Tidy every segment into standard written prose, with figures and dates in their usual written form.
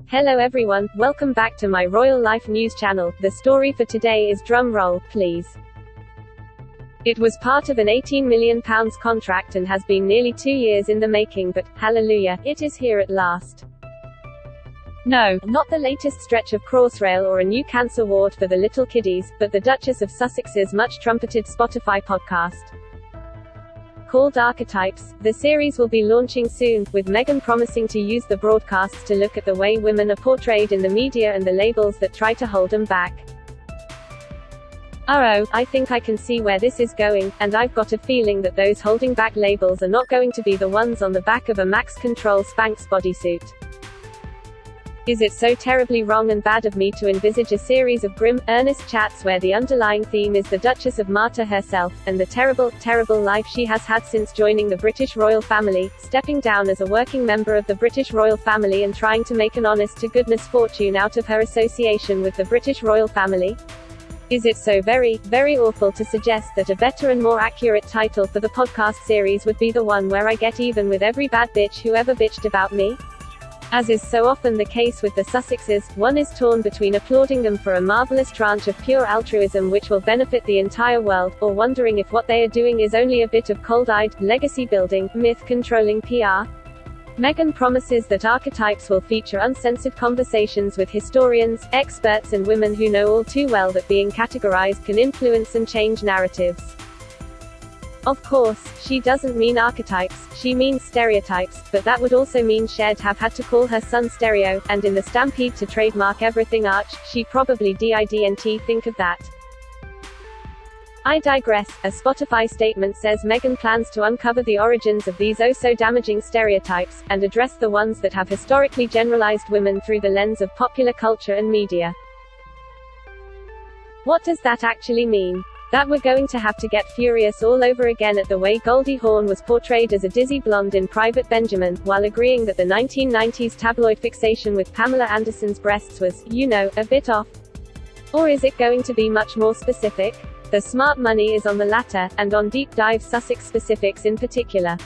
Hello everyone, welcome back to my Royal Life News channel. The story for today is, drum roll, please. It was part of an £18 million contract and has been nearly 2 years in the making, but, hallelujah, it is here at last. No, not the latest stretch of Crossrail or a new cancer ward for the little kiddies, but the Duchess of Sussexes' much-trumpeted Spotify podcast. Called Archetypes, the series will be launching soon, with Meghan promising to use the broadcasts to look at the way women are portrayed in the media and the labels that try to hold them back. Oh, I think I can see where this is going, and I've got a feeling that those holding back labels are not going to be the ones on the back of a Max Control Spanx bodysuit. Is it so terribly wrong and bad of me to envisage a series of grim, earnest chats where the underlying theme is the Duchess of Martyr herself, and the terrible, terrible life she has had since joining the British royal family, stepping down as a working member of the British royal family and trying to make an honest-to-goodness fortune out of her association with the British royal family? Is it so very, very awful to suggest that a better and more accurate title for the podcast series would be the one where I get even with every bad bitch who ever bitched about me? As is so often the case with the Sussexes, one is torn between applauding them for a marvellous tranche of pure altruism which will benefit the entire world, or wondering if what they are doing is only a bit of cold-eyed, legacy-building, myth-controlling PR. Meghan promises that Archetypes will feature uncensored conversations with historians, experts and women who know all too well that being categorized can influence and change narratives. Of course, she doesn't mean archetypes, she means stereotypes, but that would also mean she'd have had to call her son Stereo, and in the stampede to trademark everything Arch, she probably didn't think of that. I digress. A Spotify statement says Meghan plans to uncover the origins of these oh-so-damaging stereotypes, and address the ones that have historically generalized women through the lens of popular culture and media. What does that actually mean? That we're going to have to get furious all over again at the way Goldie Hawn was portrayed as a dizzy blonde in Private Benjamin, while agreeing that the 1990s tabloid fixation with Pamela Anderson's breasts was, you know, a bit off? Or is it going to be much more specific? The smart money is on the latter, and on deep dive Sussex specifics in particular.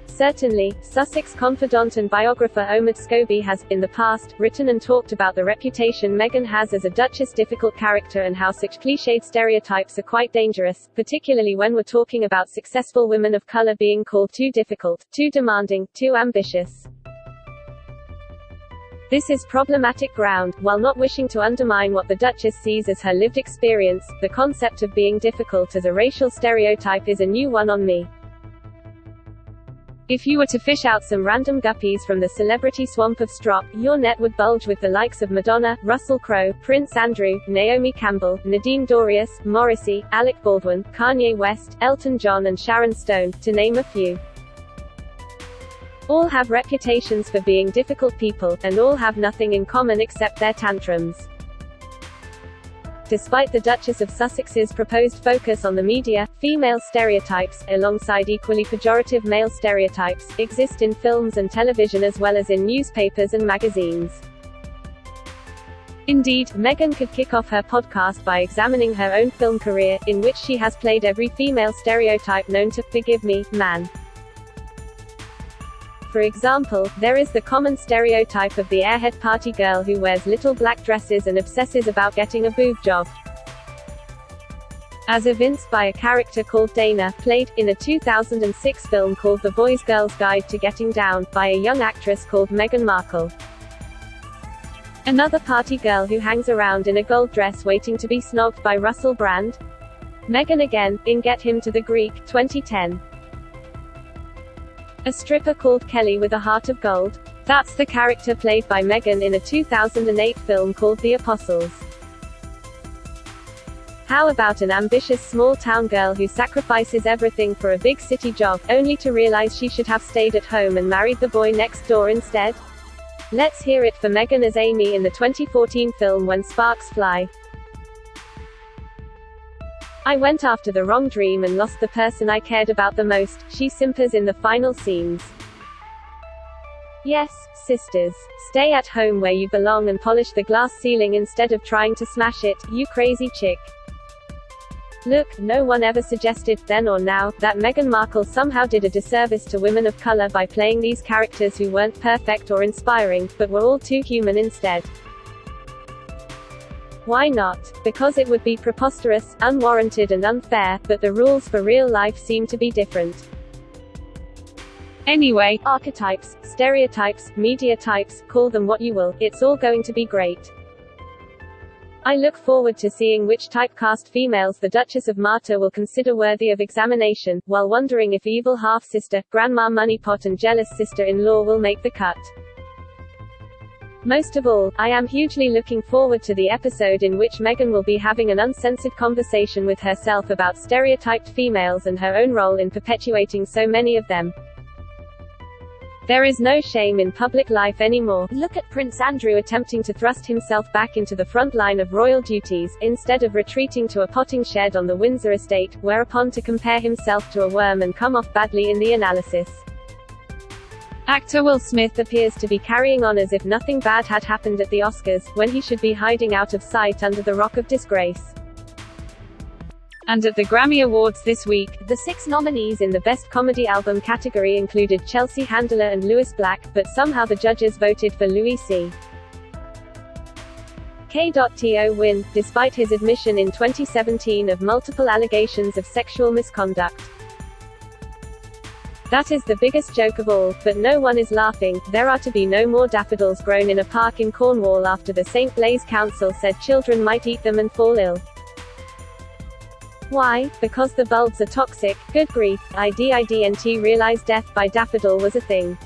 Certainly, Sussex confidant and biographer Omid Scobie has, in the past, written and talked about the reputation Meghan has as a Duchess difficult character and how such cliched stereotypes are quite dangerous, particularly when we're talking about successful women of colour being called too difficult, too demanding, too ambitious. This is problematic ground. While not wishing to undermine what the Duchess sees as her lived experience, the concept of being difficult as a racial stereotype is a new one on me. If you were to fish out some random guppies from the celebrity swamp of strop, your net would bulge with the likes of Madonna, Russell Crowe, Prince Andrew, Naomi Campbell, Nadine Dorries, Morrissey, Alec Baldwin, Kanye West, Elton John and Sharon Stone, to name a few. All have reputations for being difficult people, and all have nothing in common except their tantrums. Despite the Duchess of Sussex's proposed focus on the media, female stereotypes, alongside equally pejorative male stereotypes, exist in films and television as well as in newspapers and magazines. Indeed, Meghan could kick off her podcast by examining her own film career, in which she has played every female stereotype known to, forgive me, man. For example, there is the common stereotype of the airhead party girl who wears little black dresses and obsesses about getting a boob job. As evinced by a character called Dana, played, in a 2006 film called The Boys Girls Guide to Getting Down, by a young actress called Meghan Markle. Another party girl who hangs around in a gold dress waiting to be snogged by Russell Brand? Meghan again, in Get Him to the Greek, 2010. A stripper called Kelly with a heart of gold? That's the character played by Meghan in a 2008 film called The Apostles. How about an ambitious small-town girl who sacrifices everything for a big city job, only to realize she should have stayed at home and married the boy next door instead? Let's hear it for Meghan as Amy in the 2014 film When Sparks Fly. I went after the wrong dream and lost the person I cared about the most, she simpers in the final scenes. Yes, sisters. Stay at home where you belong and polish the glass ceiling instead of trying to smash it, you crazy chick. Look, no one ever suggested, then or now, that Meghan Markle somehow did a disservice to women of color by playing these characters who weren't perfect or inspiring, but were all too human instead. Why not? Because it would be preposterous, unwarranted and unfair, but the rules for real life seem to be different. Anyway, archetypes, stereotypes, media types, call them what you will, it's all going to be great. I look forward to seeing which typecast females the Duchess of Martyr will consider worthy of examination, while wondering if evil half-sister, grandma moneypot and jealous sister-in-law will make the cut. Most of all, I am hugely looking forward to the episode in which Meghan will be having an uncensored conversation with herself about stereotyped females and her own role in perpetuating so many of them. There is no shame in public life anymore. Look at Prince Andrew attempting to thrust himself back into the front line of royal duties, instead of retreating to a potting shed on the Windsor estate, whereupon to compare himself to a worm and come off badly in the analysis. Actor Will Smith appears to be carrying on as if nothing bad had happened at the Oscars, when he should be hiding out of sight under the rock of disgrace. And at the Grammy Awards this week, the 6 nominees in the Best Comedy Album category included Chelsea Handler and Lewis Black, but somehow the judges voted for Louis C.K.To win, despite his admission in 2017 of multiple allegations of sexual misconduct. That is the biggest joke of all, but no one is laughing. There are to be no more daffodils grown in a park in Cornwall after the St. Blaise Council said children might eat them and fall ill. Why? Because the bulbs are toxic. Good grief, I didn't realize death by daffodil was a thing.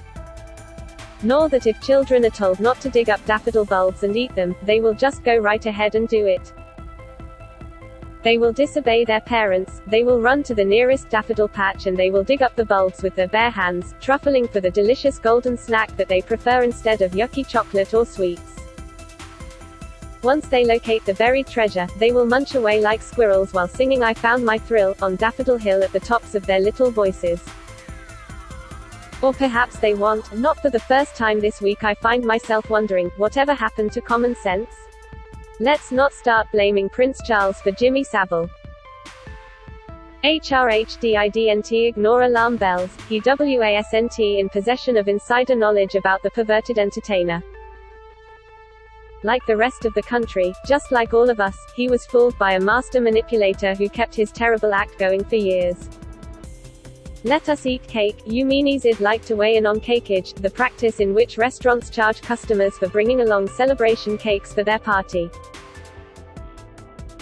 Nor that if children are told not to dig up daffodil bulbs and eat them, they will just go right ahead and do it. They will disobey their parents, they will run to the nearest daffodil patch and they will dig up the bulbs with their bare hands, truffling for the delicious golden snack that they prefer instead of yucky chocolate or sweets. Once they locate the buried treasure, they will munch away like squirrels while singing "I Found My Thrill" on Daffodil Hill at the tops of their little voices. Or perhaps they won't. Not for the first time this week I find myself wondering, whatever happened to common sense? Let's not start blaming Prince Charles for Jimmy Savile. HRHDIDNT ignore alarm bells, he wasn't in possession of insider knowledge about the perverted entertainer. Like the rest of the country, just like all of us, he was fooled by a master manipulator who kept his terrible act going for years. Let us eat cake. You meanies I'd like to weigh in on cakeage, the practice in which restaurants charge customers for bringing along celebration cakes for their party.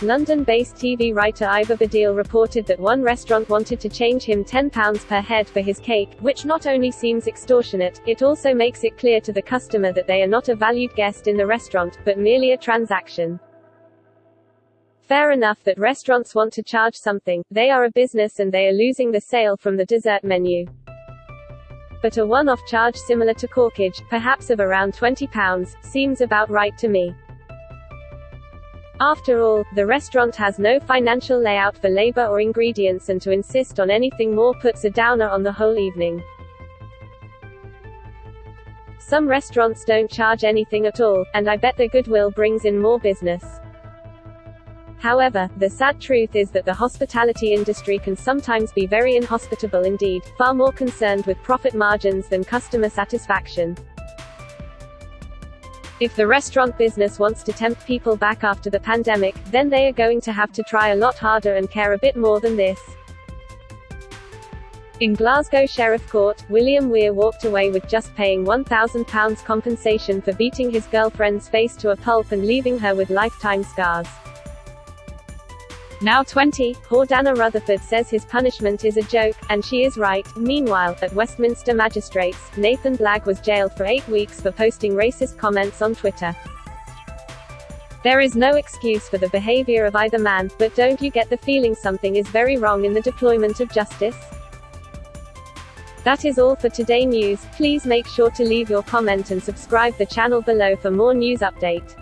London-based TV writer Ivor Badil reported that one restaurant wanted to charge him £10 per head for his cake, which not only seems extortionate, it also makes it clear to the customer that they are not a valued guest in the restaurant, but merely a transaction. Fair enough that restaurants want to charge something, they are a business and they are losing the sale from the dessert menu. But a one-off charge similar to corkage, perhaps of around £20, seems about right to me. After all, the restaurant has no financial layout for labor or ingredients, and to insist on anything more puts a downer on the whole evening. Some restaurants don't charge anything at all, and I bet their goodwill brings in more business. However, the sad truth is that the hospitality industry can sometimes be very inhospitable indeed, far more concerned with profit margins than customer satisfaction. If the restaurant business wants to tempt people back after the pandemic, then they are going to have to try a lot harder and care a bit more than this. In Glasgow Sheriff Court, William Weir walked away with just paying £1,000 compensation for beating his girlfriend's face to a pulp and leaving her with lifetime scars. Now 20, Jordana Rutherford says his punishment is a joke, and she is right. Meanwhile, at Westminster Magistrates, Nathan Blagg was jailed for 8 weeks for posting racist comments on Twitter. There is no excuse for the behavior of either man, but don't you get the feeling something is very wrong in the deployment of justice? That is all for today news. Please make sure to leave your comment and subscribe the channel below for more news update.